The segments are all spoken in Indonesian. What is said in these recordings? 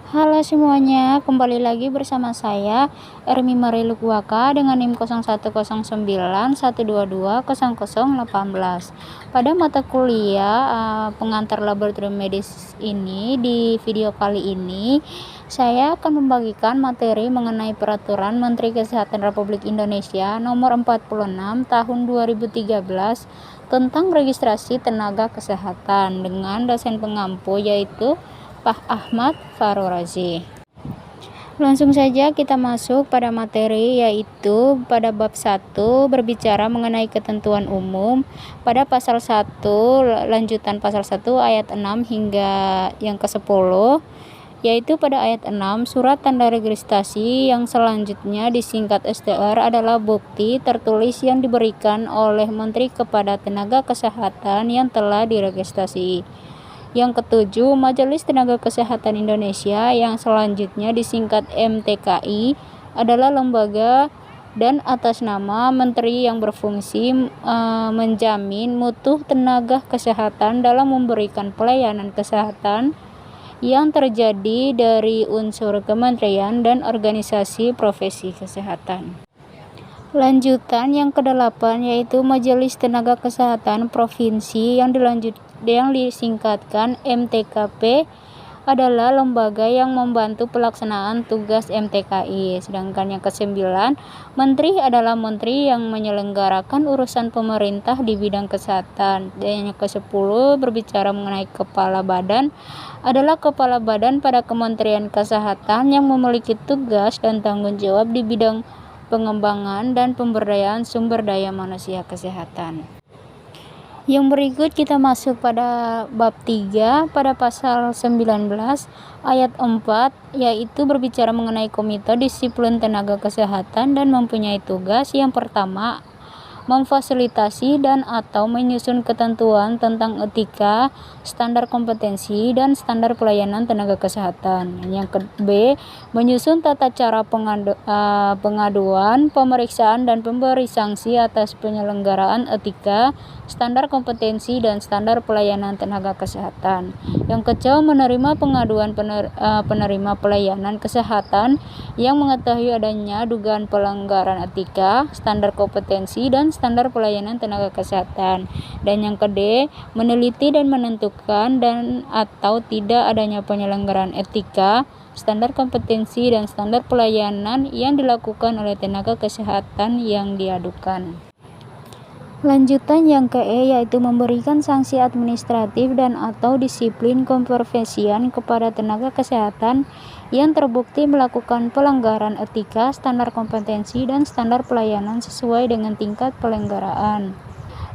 Halo semuanya, kembali lagi bersama saya Ermi Marilukwaka dengan NIM 010912200018. Pada mata kuliah pengantar laboratorium medis ini, di video kali ini saya akan membagikan materi mengenai Peraturan Menteri Kesehatan Republik Indonesia Nomor 46 Tahun 2013 tentang registrasi tenaga kesehatan dengan dosen pengampu yaitu Pak Ahmad Farorazi. Langsung saja kita masuk pada materi, yaitu pada bab 1 berbicara mengenai ketentuan umum pada pasal 1 lanjutan pasal 1 ayat 6 hingga yang ke-10, yaitu pada ayat 6 surat tanda registrasi yang selanjutnya disingkat STR adalah bukti tertulis yang diberikan oleh Menteri kepada tenaga kesehatan yang telah diregistrasi. Yang ketujuh, Majelis Tenaga Kesehatan Indonesia yang selanjutnya disingkat MTKI adalah lembaga dan atas nama Menteri yang berfungsi menjamin mutu tenaga kesehatan dalam memberikan pelayanan kesehatan yang terjadi dari unsur kementerian dan organisasi profesi kesehatan. Lanjutan yang ke-8 yaitu Majelis Tenaga Kesehatan Provinsi yang disingkatkan MTKP adalah lembaga yang membantu pelaksanaan tugas MTKI. Sedangkan yang ke-9, Menteri adalah menteri yang menyelenggarakan urusan pemerintah di bidang kesehatan. Dan yang ke-10 berbicara mengenai kepala badan adalah kepala badan pada Kementerian Kesehatan yang memiliki tugas dan tanggung jawab di bidang pengembangan dan pemberdayaan sumber daya manusia kesehatan. Yang berikut kita masuk pada bab 3 pada pasal 19 ayat 4, yaitu berbicara mengenai Komite Disiplin Tenaga Kesehatan dan mempunyai tugas yang pertama memfasilitasi dan atau menyusun ketentuan tentang etika, standar kompetensi, dan standar pelayanan tenaga kesehatan. Yang B, menyusun tata cara pengaduan, pemeriksaan, dan pemberi sanksi atas penyelenggaraan etika, standar kompetensi, dan standar pelayanan tenaga kesehatan. Yang C, menerima pengaduan penerima pelayanan kesehatan yang mengetahui adanya dugaan pelanggaran etika, standar kompetensi, dan standar pelayanan tenaga kesehatan. Dan yang D, meneliti dan menentukan dan atau tidak adanya penyelenggaraan etika, standar kompetensi, dan standar pelayanan yang dilakukan oleh tenaga kesehatan yang diadukan. Lanjutan yang ke-E yaitu memberikan sanksi administratif dan atau disiplin keprofesian kepada tenaga kesehatan yang terbukti melakukan pelanggaran etika, standar kompetensi, dan standar pelayanan sesuai dengan tingkat pelanggaran.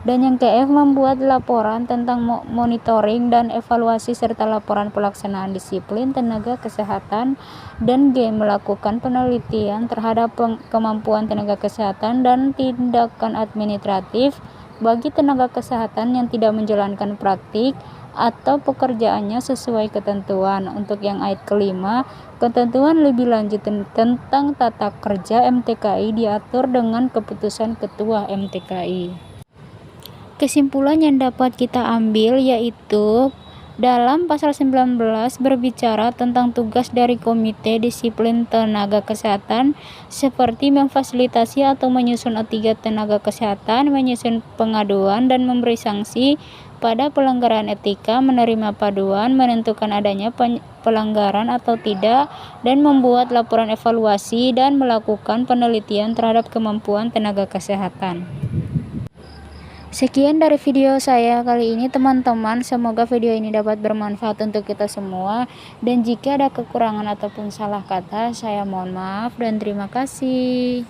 Dan yang ke-F membuat laporan tentang monitoring dan evaluasi serta laporan pelaksanaan disiplin tenaga kesehatan. Dan G melakukan penelitian terhadap kemampuan tenaga kesehatan dan tindakan administratif bagi tenaga kesehatan yang tidak menjalankan praktik atau pekerjaannya sesuai ketentuan. Untuk yang ayat kelima, ketentuan lebih lanjut tentang tata kerja MTKI diatur dengan keputusan Ketua MTKI. Kesimpulan yang dapat kita ambil yaitu dalam pasal 19 berbicara tentang tugas dari Komite Disiplin Tenaga Kesehatan seperti memfasilitasi atau menyusun etika tenaga kesehatan, menyusun pengaduan dan memberi sanksi pada pelanggaran etika, menerima paduan, menentukan adanya pelanggaran atau tidak, dan membuat laporan evaluasi dan melakukan penelitian terhadap kemampuan tenaga kesehatan. Sekian dari video saya kali ini teman-teman, semoga video ini dapat bermanfaat untuk kita semua, dan jika ada kekurangan ataupun salah kata saya mohon maaf dan terima kasih.